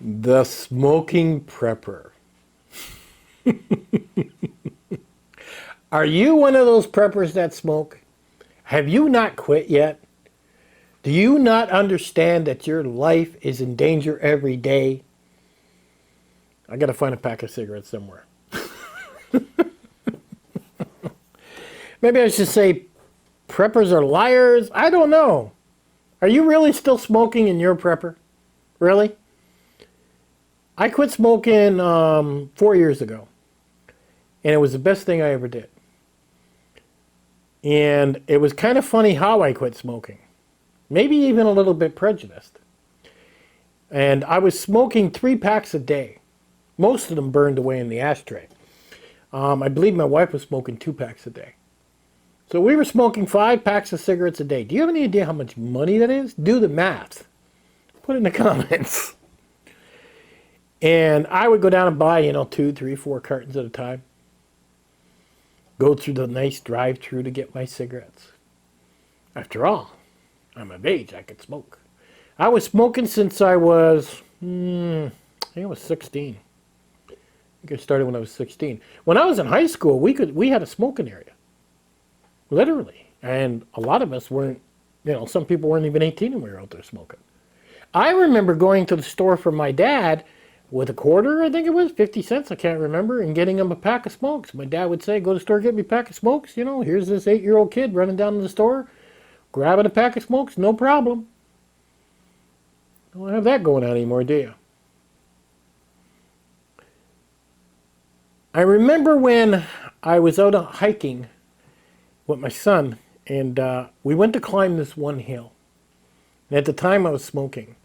The smoking prepper. Are you one of those preppers that smoke? Have you not quit yet? Do you not understand that your life is in danger every day? I gotta find a pack of cigarettes somewhere. Maybe I should say preppers are liars. I don't know. Are you really still smoking and you're a prepper? Really? I quit smoking 4 years ago. And it was the best thing I ever did. And it was kind of funny how I quit smoking. Maybe even a little bit prejudiced. And I was smoking 3 packs a day. Most of them burned away in the ashtray. I believe my wife was smoking 2 packs a day. So we were smoking 5 packs of cigarettes a day. Do you have any idea how much money that is? Do the math. Put it in the comments. And I would go down and buy, 2, 3, 4 cartons at a time. Go through the nice drive-thru to get my cigarettes. After all, I'm of age, I could smoke. I was smoking since I was, I think I was 16. I think I started when I was 16. When I was in high school, we had a smoking area. Literally. And a lot of us weren't, some people weren't even 18 when we were out there smoking. I remember going to the store for my dad with a quarter, I think it was, 50 cents, I can't remember, and getting him a pack of smokes. My dad would say, go to the store, get me a pack of smokes. Here's this 8-year-old kid running down to the store, grabbing a pack of smokes, no problem. Don't have that going on anymore, do you? I remember when I was out hiking with my son, and we went to climb this one hill. And at the time I was smoking.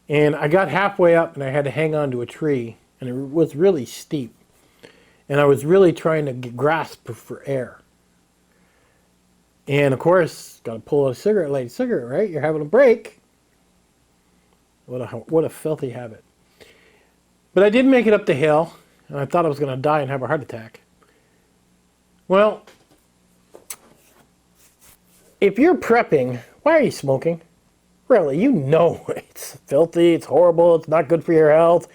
And I got halfway up and I had to hang on to a tree, and it was really steep. And I was really trying to grasp for air. And of course, got to pull out a cigarette, light a cigarette, right? You're having a break. What a filthy habit. But I did make it up the hill, and I thought I was going to die and have a heart attack. Well, if you're prepping, why are you smoking? Really, it's filthy, it's horrible, it's not good for your health.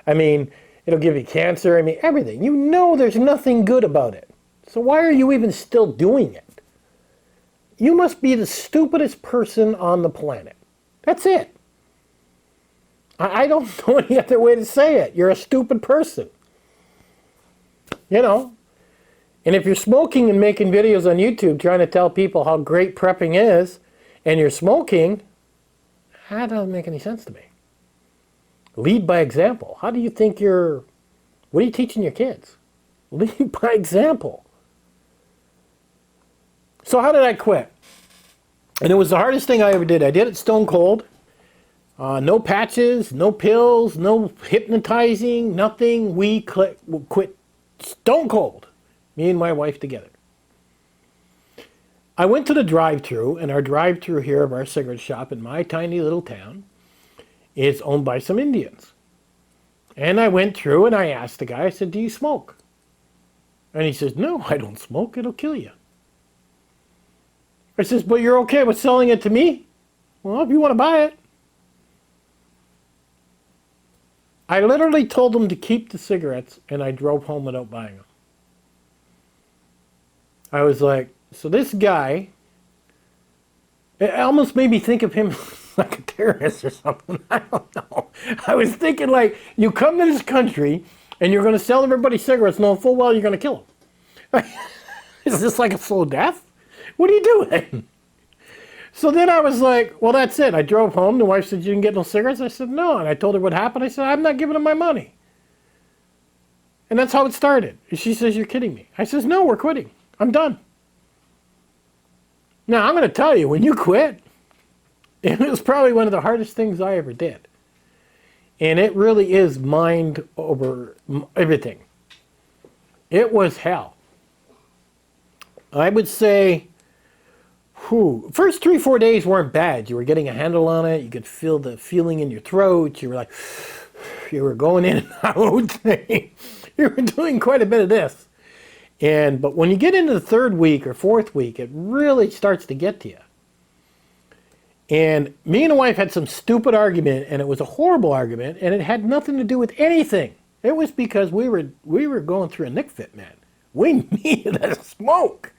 It'll give you cancer, everything. There's nothing good about it. So why are you even still doing it? You must be the stupidest person on the planet. That's it. I don't know any other way to say it. You're a stupid person. And if you're smoking and making videos on YouTube trying to tell people how great prepping is, and you're smoking, that doesn't make any sense to me. Lead by example. How do you think what are you teaching your kids? Lead by example. So how did I quit? And it was the hardest thing I ever did. I did it stone cold. No patches, no pills, no hypnotizing, nothing. We quit stone cold. Me and my wife together. I went to the drive-thru, and our drive-thru here of our cigarette shop in my tiny little town is owned by some Indians. And I went through and I asked the guy, I said, do you smoke? And he says, no, I don't smoke. It'll kill you. I says, but you're okay with selling it to me? Well, if you want to buy it. I literally told him to keep the cigarettes, and I drove home without buying them. I was like, so this guy, it almost made me think of him like a terrorist or something. I don't know. I was thinking you come to this country and you're going to sell everybody cigarettes knowing full well you're going to kill them. Is this like a slow death? What are you doing? So then I was like, well, that's it. I drove home. The wife said, you didn't get no cigarettes? I said, no. And I told her what happened. I said, I'm not giving him my money. And that's how it started. She says, you're kidding me. I says, no, we're quitting. I'm done. Now, I'm going to tell you, when you quit, it was probably one of the hardest things I ever did. And it really is mind over everything. It was hell. I would say, first 3-4 days weren't bad. You were getting a handle on it. You could feel the feeling in your throat. You were like, you were going in and out. You were doing quite a bit of this. But when you get into the 3rd week or 4th week, it really starts to get to you. And me and the wife had some stupid argument, and it was a horrible argument, and it had nothing to do with anything. It was because we were going through a nick fit, man. We needed a smoke.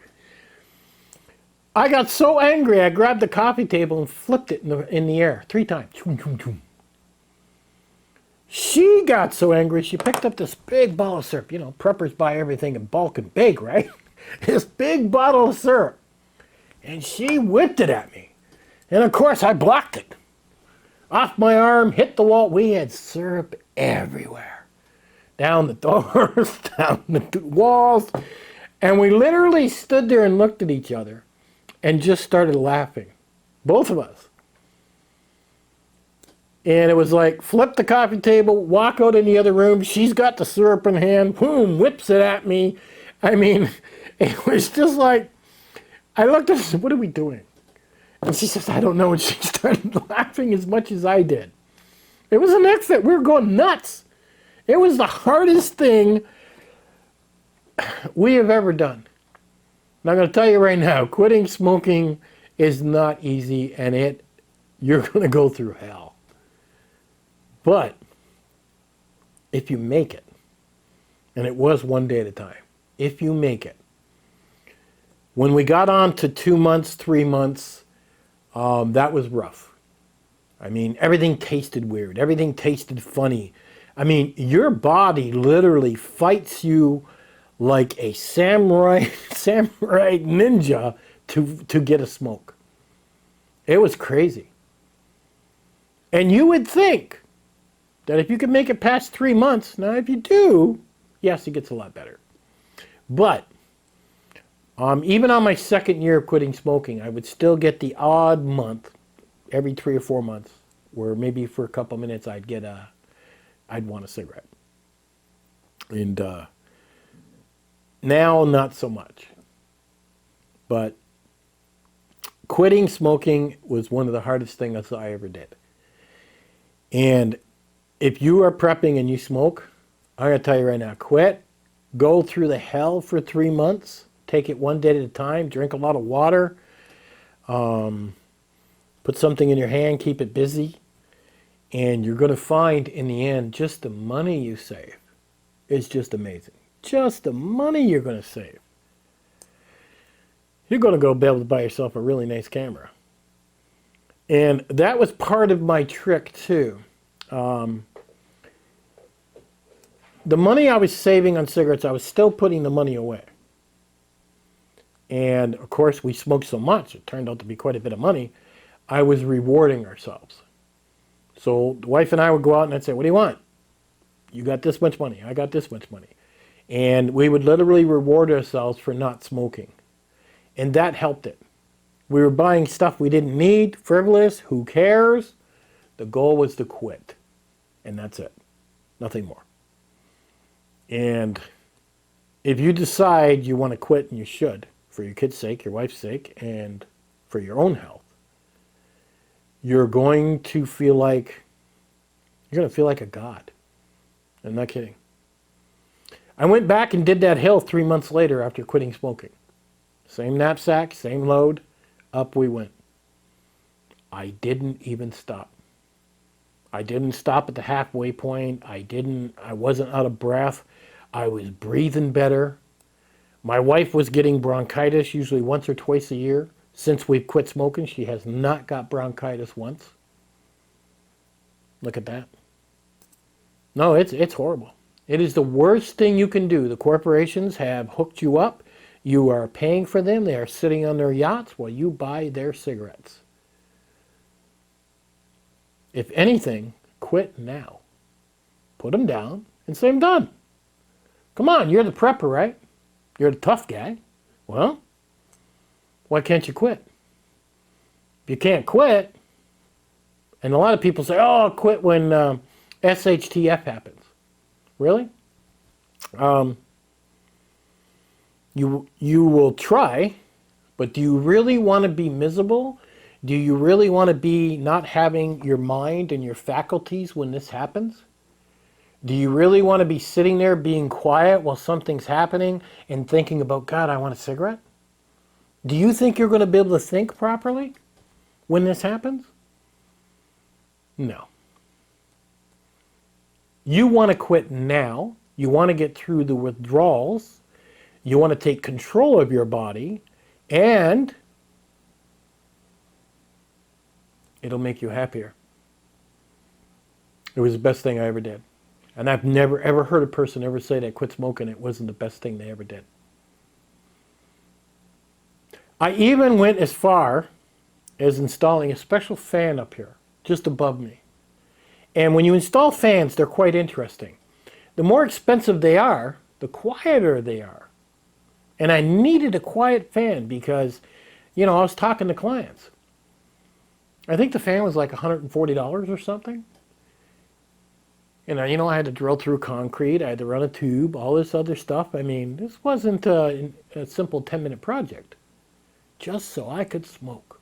I got so angry, I grabbed the coffee table and flipped it in the air 3 times. She got so angry, she picked up this big bottle of syrup. You know, preppers buy everything in bulk and big, right? This big bottle of syrup. And she whipped it at me. And of course, I blocked it. Off my arm, hit the wall. We had syrup everywhere. Down the doors, down the walls. And we literally stood there and looked at each other and just started laughing. Both of us. And it was like, flip the coffee table, walk out in the other room. She's got the syrup in hand, boom, whips it at me. I mean, it was just like, I looked at her and said, what are we doing? And she says, I don't know. And she started laughing as much as I did. It was an exit. We were going nuts. It was the hardest thing we have ever done. And I'm going to tell you right now, quitting smoking is not easy, and you're going to go through hell. But if you make it, and it was one day at a time, if you make it, when we got on to 2 months, 3 months, that was rough. I mean, everything tasted weird. Everything tasted funny. I mean, your body literally fights you like a samurai ninja to get a smoke. It was crazy. And you would think that if you could make it past 3 months, now if you do, yes, it gets a lot better. But even on my second year of quitting smoking, I would still get the odd month, every 3 or 4 months, where maybe for a couple minutes I'd want a cigarette. And now, not so much. But quitting smoking was one of the hardest things I ever did. And if you are prepping and you smoke, I'm going to tell you right now, quit. Go through the hell for 3 months. Take it one day at a time. Drink a lot of water. Put something in your hand. Keep it busy. And you're going to find in the end, just the money you save is just amazing. Just the money you're going to save. You're going to go be able to buy yourself a really nice camera. And that was part of my trick too. The money I was saving on cigarettes, I was still putting the money away. And of course, we smoked so much, it turned out to be quite a bit of money. I was rewarding ourselves. So the wife and I would go out and I'd say, what do you want? You got this much money. I got this much money. And we would literally reward ourselves for not smoking. And that helped it. We were buying stuff we didn't need, frivolous, who cares? The goal was to quit. And that's it. Nothing more. And if you decide you want to quit, and you should, for your kid's sake, your wife's sake, and for your own health, you're going to feel like a god. I'm not kidding. I went back and did that hill 3 months later after quitting smoking. Same knapsack, same load, up we went. I didn't even stop. I didn't stop at the halfway point. I wasn't out of breath. I was breathing better. My wife was getting bronchitis usually once or twice a year. Since we've quit smoking, she has not got bronchitis once. Look at that. No, it's horrible. It is the worst thing you can do. The corporations have hooked you up. You are paying for them. They are sitting on their yachts while you buy their cigarettes. If anything, quit now. Put them down and say, I'm done. Come on, you're the prepper, right? You're the tough guy. Well, why can't you quit? If you can't quit, and a lot of people say, oh, I'll quit when SHTF happens. Really? You will try, but do you really want to be miserable? Do you really want to be not having your mind and your faculties when this happens? Do you really want to be sitting there being quiet while something's happening and thinking about, God, I want a cigarette? Do you think you're going to be able to think properly? when this happens? No. You want to quit now. You want to get through the withdrawals. You want to take control of your body, and it'll make you happier. It was the best thing I ever did. And I've never, ever heard a person ever say that quit smoking, it wasn't the best thing they ever did. I even went as far as installing a special fan up here, just above me. And when you install fans, they're quite interesting. The more expensive they are, the quieter they are. And I needed a quiet fan because, I was talking to clients. I think the fan was like $140 or something. And, I had to drill through concrete. I had to run a tube, all this other stuff. I mean, this wasn't a simple 10-minute project. Just so I could smoke.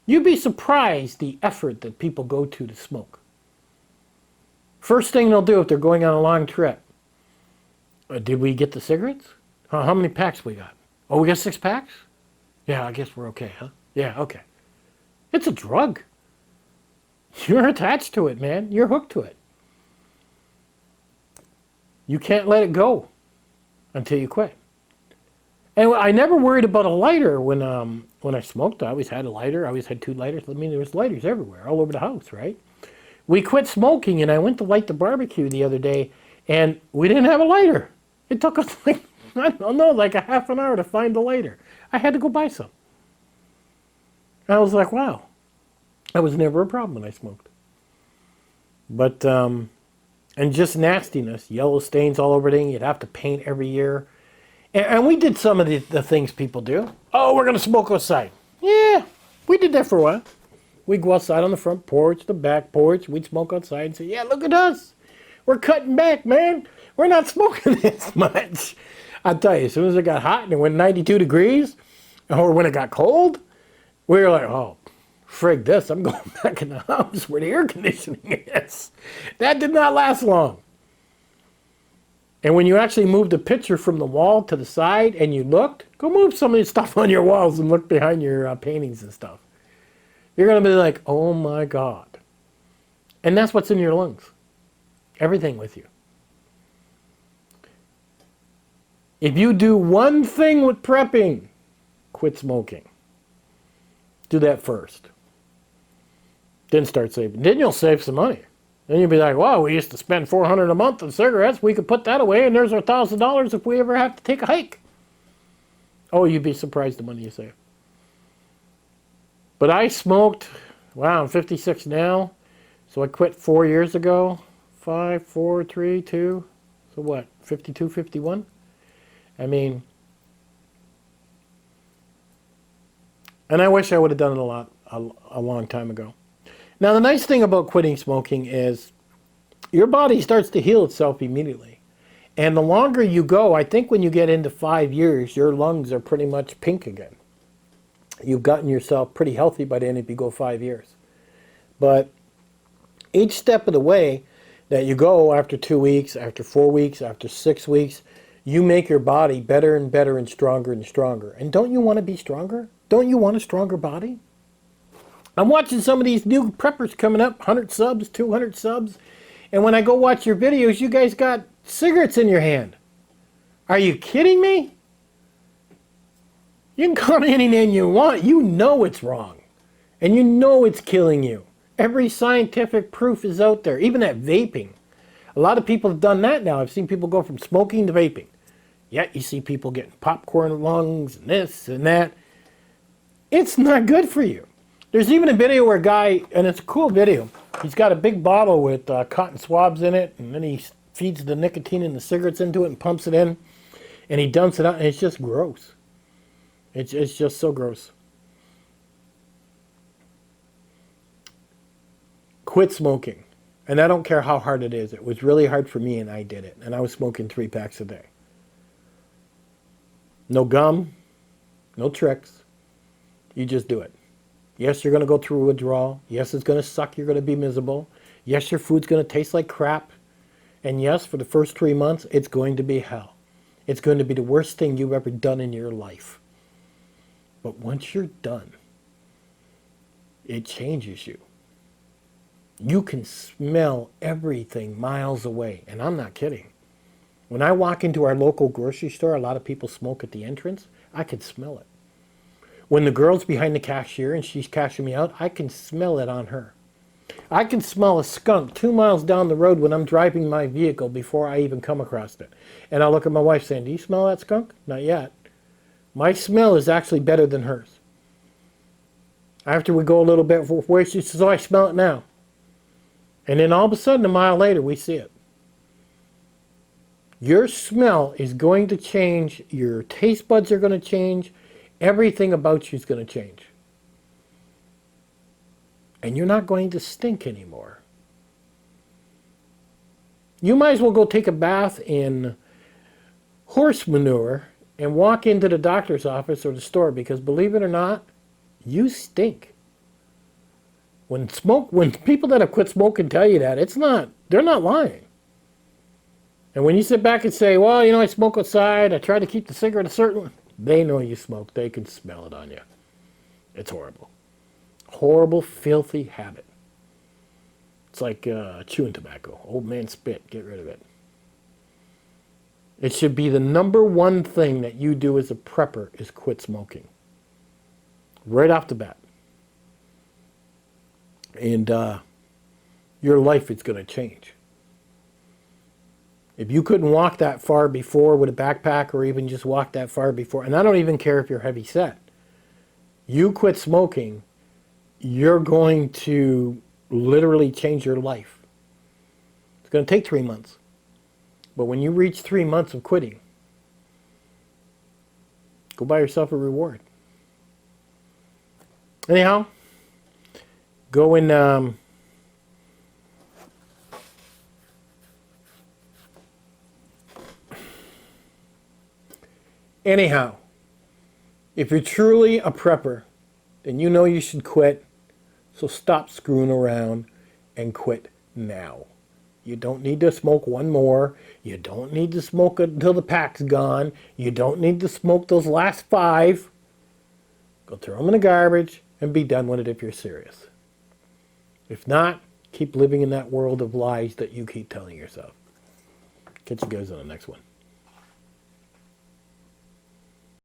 You'd be surprised the effort that people go to smoke. First thing they'll do if they're going on a long trip. Did we get the cigarettes? How many packs we got? Oh, we got 6 packs? Yeah, I guess we're okay, huh? Yeah, okay. It's a drug. You're attached to it, man. You're hooked to it. You can't let it go until you quit. And I never worried about a lighter when I smoked. I always had a lighter. I always had 2 lighters. I mean, there was lighters everywhere, all over the house, right? We quit smoking, and I went to light the barbecue the other day, and we didn't have a lighter. It took us like a half an hour to find the lighter. I had to go buy some. I was like, wow, that was never a problem when I smoked. But, and just nastiness, yellow stains all over everything. You'd have to paint every year. And we did some of the things people do. Oh, we're going to smoke outside. Yeah, we did that for a while. We'd go outside on the front porch, the back porch. We'd smoke outside and say, yeah, look at us. We're cutting back, man. We're not smoking this much. I'll tell you, as soon as it got hot and it went 92 degrees, or when it got cold, we were like, oh, frig this. I'm going back in the house where the air conditioning is. That did not last long. And when you actually moved the picture from the wall to the side and you looked, go move some of the stuff on your walls and look behind your paintings and stuff. You're going to be like, oh my God. And that's what's in your lungs. Everything with you. If you do one thing with prepping, quit smoking. Do that first. Then start saving. Then you'll save some money. Then you'll be like, wow, we used to spend $400 a month on cigarettes. We could put that away, and there's our $1,000 if we ever have to take a hike. Oh, you'd be surprised the money you save. But I smoked, wow, I'm 56 now. So I quit 4 years ago. 5, 4, 3, 2. So what, 52, 51? I mean, and I wish I would have done it a long time ago. Now, the nice thing about quitting smoking is your body starts to heal itself immediately. And the longer you go, I think when you get into 5 years, your lungs are pretty much pink again. You've gotten yourself pretty healthy by the end if you go 5 years. But each step of the way that you go after 2 weeks, after 4 weeks, after 6 weeks, you make your body better and better and stronger and stronger. And don't you want to be stronger? Don't you want a stronger body? I'm watching some of these new preppers coming up, 100 subs, 200 subs. And when I go watch your videos, you guys got cigarettes in your hand. Are you kidding me? You can call me any name you want. You know it's wrong. And you know it's killing you. Every scientific proof is out there. Even that vaping. A lot of people have done that now. I've seen people go from smoking to vaping. Yet you see people getting popcorn lungs and this and that. It's not good for you. There's even a video where a guy, and it's a cool video, he's got a big bottle with cotton swabs in it, and then he feeds the nicotine and the cigarettes into it and pumps it in, and he dumps it out, and it's just gross. It's just so gross. Quit smoking. And I don't care how hard it is. It was really hard for me, and I did it. And I was smoking 3 packs a day. No gum, no tricks. You just do it. Yes, you're going to go through a withdrawal. Yes, it's going to suck. You're going to be miserable. Yes, your food's going to taste like crap. And yes, for the first 3 months, it's going to be hell. It's going to be the worst thing you've ever done in your life. But once you're done, It changes you. You can smell everything miles away, and I'm not kidding. When I walk into our local grocery store, a lot of people smoke at the entrance. I can smell it. When the girl's behind the cashier and she's cashing me out, I can smell it on her. I can smell a skunk 2 miles down the road when I'm driving my vehicle before I even come across it. And I'll look at my wife saying, do you smell that skunk? Not yet. My smell is actually better than hers. After we go a little bit where she says, oh, I smell it now. And then all of a sudden, a mile later, we see it. Your smell is going to change. Your taste buds are going to change. Everything about you is going to change. And you're not going to stink anymore. You might as well go take a bath in horse manure and walk into the doctor's office or the store, because believe it or not, you stink. When people that have quit smoking tell you that, they're not lying. And when you sit back and say, well, I smoke outside, I try to keep the cigarette a certain way, they know you smoke. They can smell it on you. It's horrible. Horrible, filthy habit. It's like chewing tobacco. Old man spit. Get rid of it. It should be the number one thing that you do as a prepper is quit smoking. Right off the bat. And your life is going to change. If you couldn't walk that far before with a backpack, or even just walk that far before, and I don't even care if you're heavy set, you quit smoking, you're going to literally change your life. It's going to take 3 months. But when you reach 3 months of quitting, go buy yourself a reward. Anyhow, go and anyhow, if you're truly a prepper, then you know you should quit. So stop screwing around and quit now. You don't need to smoke one more. You don't need to smoke until the pack's gone. You don't need to smoke those last 5. Go throw them in the garbage and be done with it if you're serious. If not, keep living in that world of lies that you keep telling yourself. Catch you guys on the next one.